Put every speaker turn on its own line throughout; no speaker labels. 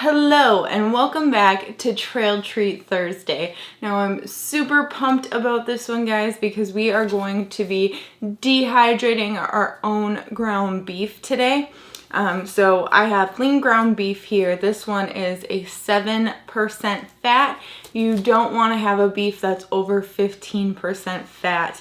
Hello and welcome back to Trail Treat Thursday. Now I'm super pumped about this one, guys, because we are going to be dehydrating our own ground beef today. So I have lean ground beef here. This one is a 7% fat. You don't want to have a beef that's over 15% fat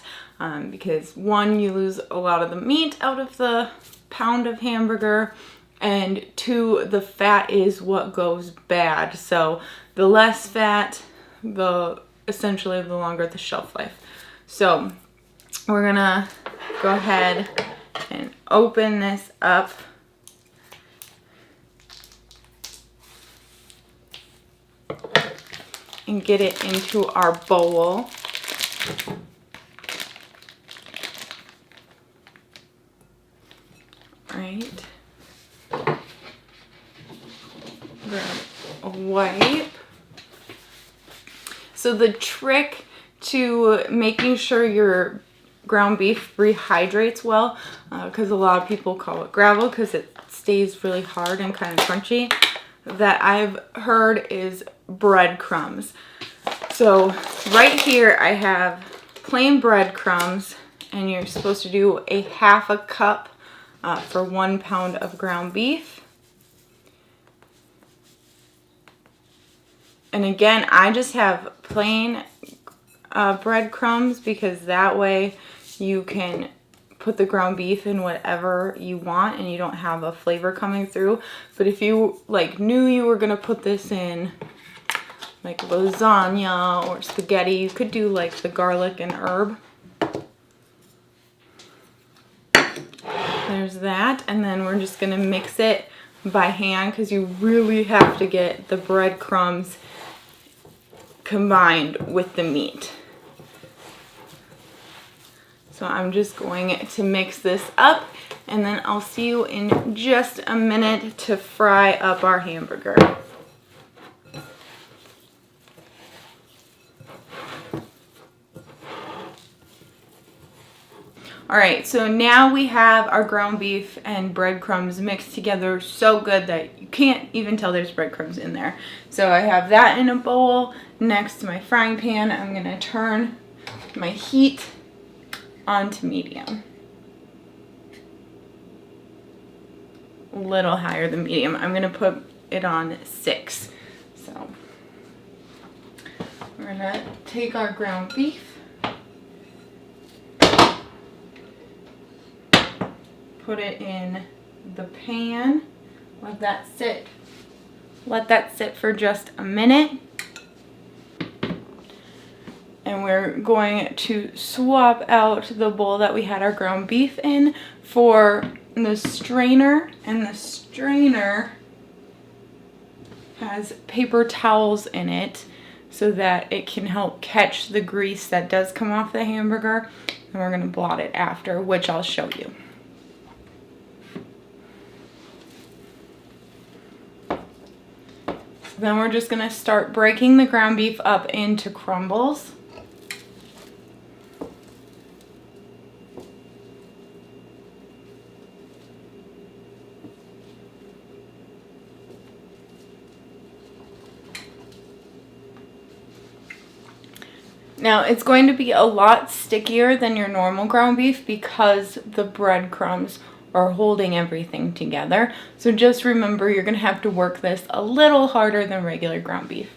because one, you lose a lot of the meat out of the pound of hamburger, and two, the fat is what goes bad. So the less fat, essentially the longer the shelf life. So we're gonna go ahead and open this up. And get it into our bowl. Right. Grab a wipe. So the trick to making sure your ground beef rehydrates well, because a lot of people call it gravel because it stays really hard and kind of crunchy, that I've heard is breadcrumbs. So right here I have plain breadcrumbs, and you're supposed to do a half a cup for 1 pound of ground beef. And again, I just have plain breadcrumbs because that way you can put the ground beef in whatever you want and you don't have a flavor coming through. But if you knew you were gonna put this in like lasagna or spaghetti, you could do like the garlic and herb. There's that, and then we're just gonna mix it by hand because you really have to get the breadcrumbs combined with the meat. So I'm just going to mix this up, and then I'll see you in just a minute to fry up our hamburger. Alright, so now we have our ground beef and breadcrumbs mixed together so good that you can't even tell there's breadcrumbs in there. So I have that in a bowl next to my frying pan. I'm going to turn my heat onto medium. A little higher than medium. I'm going to put it on 6. So we're going to take our ground beef, put it in the pan, let that sit for just a minute. And we're going to swap out the bowl that we had our ground beef in for the strainer, and the strainer has paper towels in it so that it can help catch the grease that does come off the hamburger. And we're going to blot it after, which I'll show you. Then we're just going to start breaking the ground beef up into crumbles. Now it's going to be a lot stickier than your normal ground beef because the breadcrumbs are holding everything together. So just remember, you're going to have to work this a little harder than regular ground beef.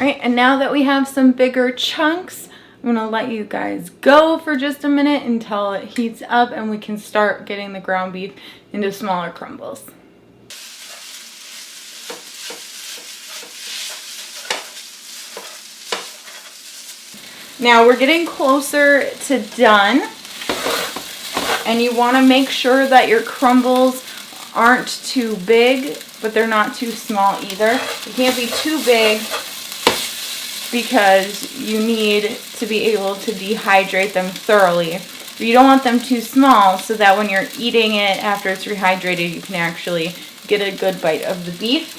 Alright, and now that we have some bigger chunks, I'm going to let you guys go for just a minute until it heats up and we can start getting the ground beef into smaller crumbles. Now we're getting closer to done, and you want to make sure that your crumbles aren't too big, but they're not too small either. They can't be too big because you need to be able to dehydrate them thoroughly. But you don't want them too small so that when you're eating it after it's rehydrated, you can actually get a good bite of the beef.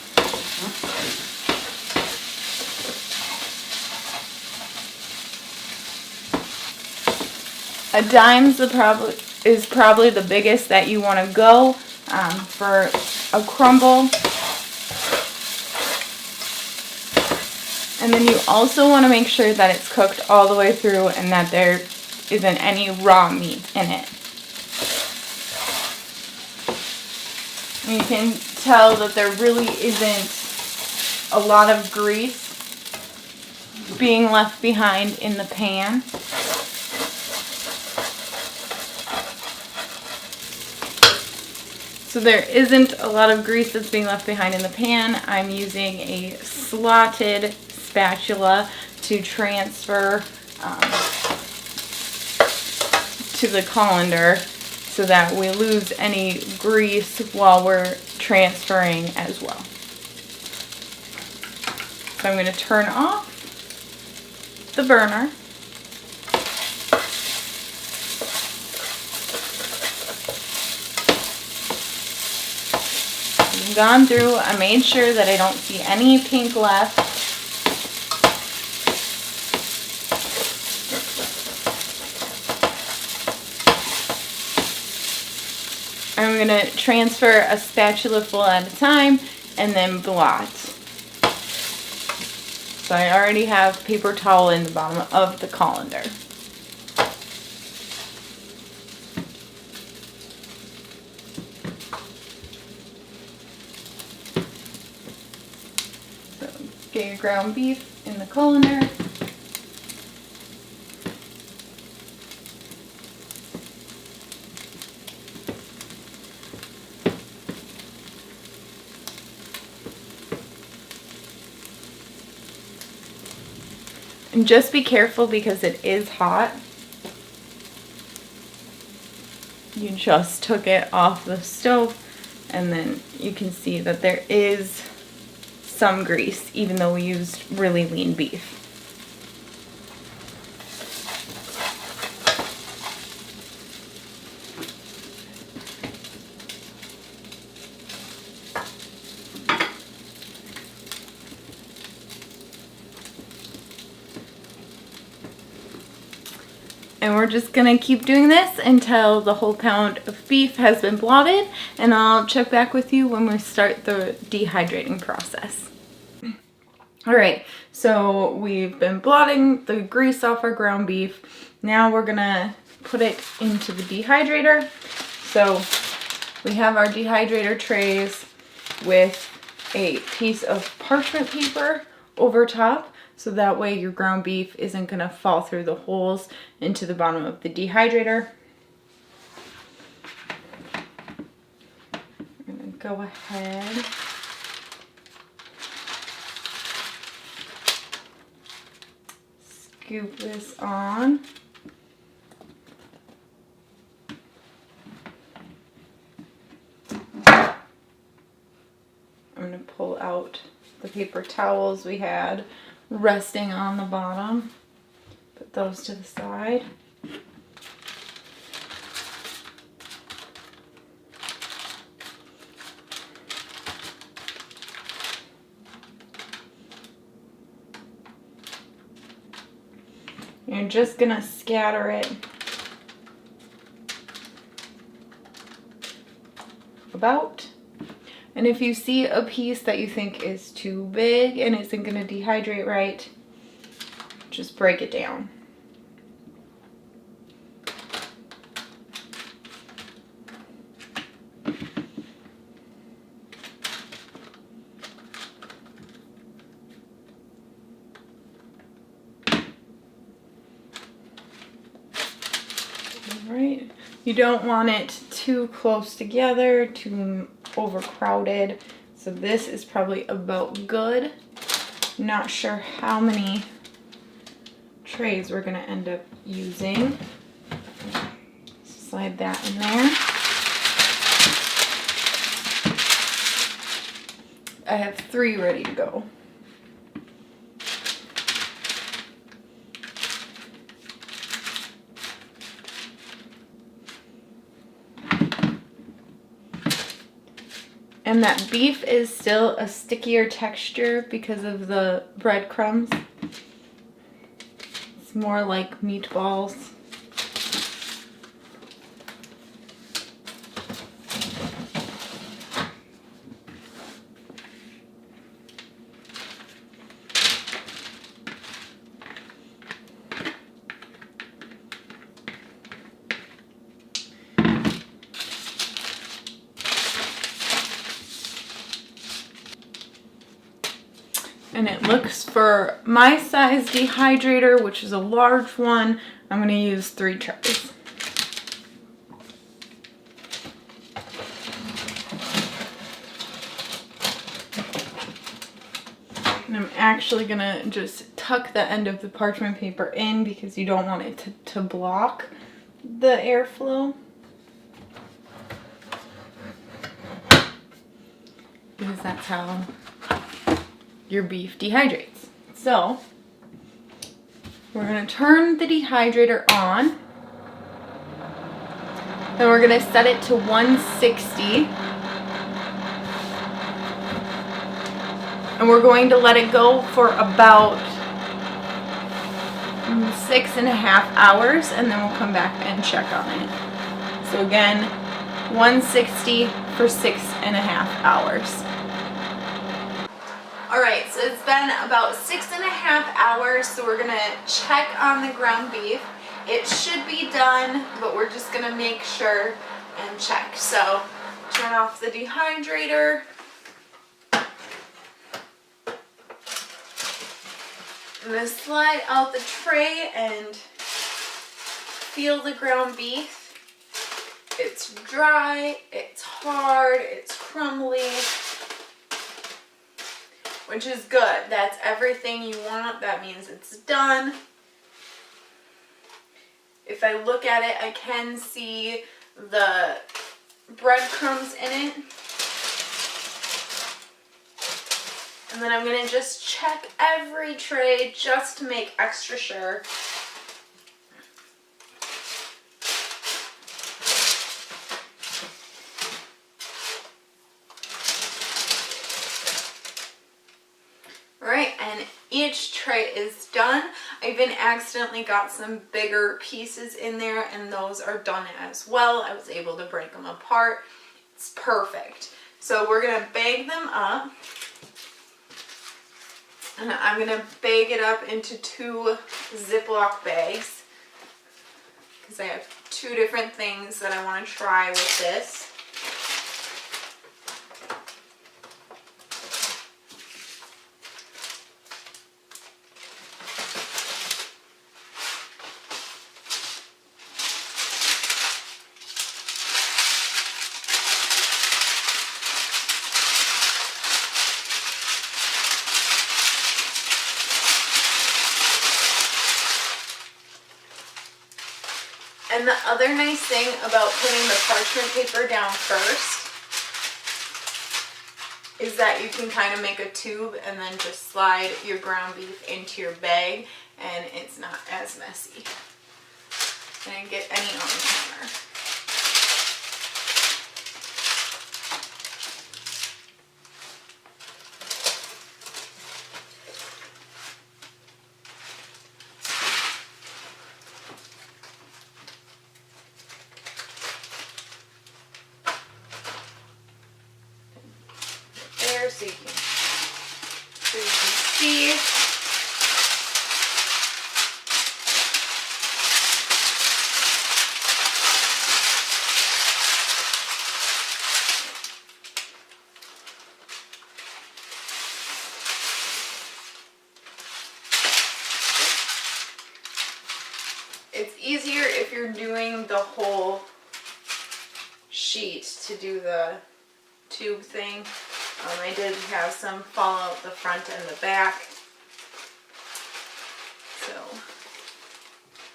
A dime's is probably the biggest that you want to go for a crumble. And then you also want to make sure that it's cooked all the way through and that there isn't any raw meat in it. And you can tell that there really isn't a lot of grease being left behind in the pan. So there isn't a lot of grease that's being left behind in the pan. I'm using a slotted spatula to transfer to the colander so that we lose any grease while we're transferring as well. So I'm going to turn off the burner. I've gone through, I made sure that I don't see any pink left. I'm going to transfer a spatula full at a time and then blot. So I already have paper towel in the bottom of the colander. So get your ground beef in the colander. And just be careful because it is hot. You just took it off the stove and then you can see that there is some grease even though we used really lean beef. And we're just gonna keep doing this until the whole pound of beef has been blotted, and I'll check back with you when we start the dehydrating process. Alright, so we've been blotting the grease off our ground beef. Now we're gonna put it into the dehydrator. So we have our dehydrator trays with a piece of parchment paper over top. So that way your ground beef isn't going to fall through the holes into the bottom of the dehydrator. I'm going to go ahead scoop this on. I'm going to pull out the paper towels we had resting on the bottom. Put those to the side. You're just gonna scatter it about. And if you see a piece that you think is too big and isn't going to dehydrate right, just break it down. Alright, you don't want it too close together, too overcrowded. So this is probably about good. Not sure how many trays we're going to end up using. Slide that in there. I have 3 ready to go. And that beef is still a stickier texture because of the breadcrumbs. It's more like meatballs. And it looks for my size dehydrator, which is a large one. I'm going to use 3 trays. And I'm actually going to just tuck the end of the parchment paper in because you don't want it to block the airflow. Because that's how your beef dehydrates. So we're going to turn the dehydrator on. Then we're going to set it to 160. And we're going to let it go for about 6.5 hours, and then we'll come back and check on it. So again, 160 for 6.5 hours. Alright, so it's been about 6.5 hours, so we're going to check on the ground beef. It should be done, but we're just going to make sure and check. So, turn off the dehydrator. I'm going to slide out the tray and feel the ground beef. It's dry, it's hard, it's crumbly, which is good. That's everything you want. That means it's done. If I look at it, I can see the breadcrumbs in it. And then I'm going to just check every tray just to make extra sure. Alright, and each tray is done. I even accidentally got some bigger pieces in there, and those are done as well. I was able to break them apart. It's perfect. So we're going to bag them up. And I'm going to bag it up into 2 Ziploc bags because I have 2 different things that I want to try with this. And the other nice thing about putting the parchment paper down first is that you can kind of make a tube and then just slide your ground beef into your bag, and it's not as messy. And I get any on the counter. So you can see. It's easier if you're doing the whole sheet to do the tube thing. I did have some fall out the front and the back. So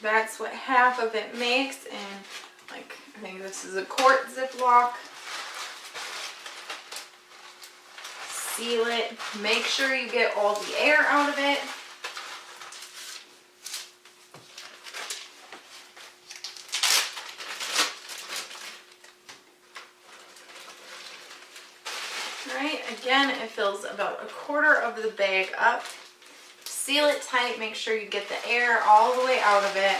that's what half of it makes, and like I think this is a quart Ziploc. Seal it. Make sure you get all the air out of it. Alright, again, it fills about a quarter of the bag up. Seal it tight, make sure you get the air all the way out of it.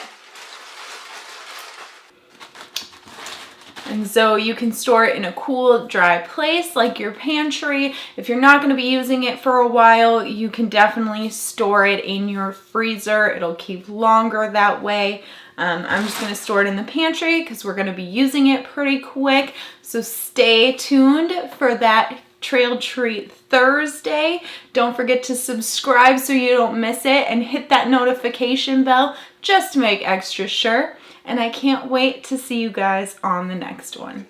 And so you can store it in a cool, dry place like your pantry. If you're not going to be using it for a while, you can definitely store it in your freezer. It'll keep longer that way. I'm just going to store it in the pantry because we're going to be using it pretty quick. So stay tuned for that Trail Treat Thursday. Don't forget to subscribe so you don't miss it, and hit that notification bell just to make extra sure. And I can't wait to see you guys on the next one.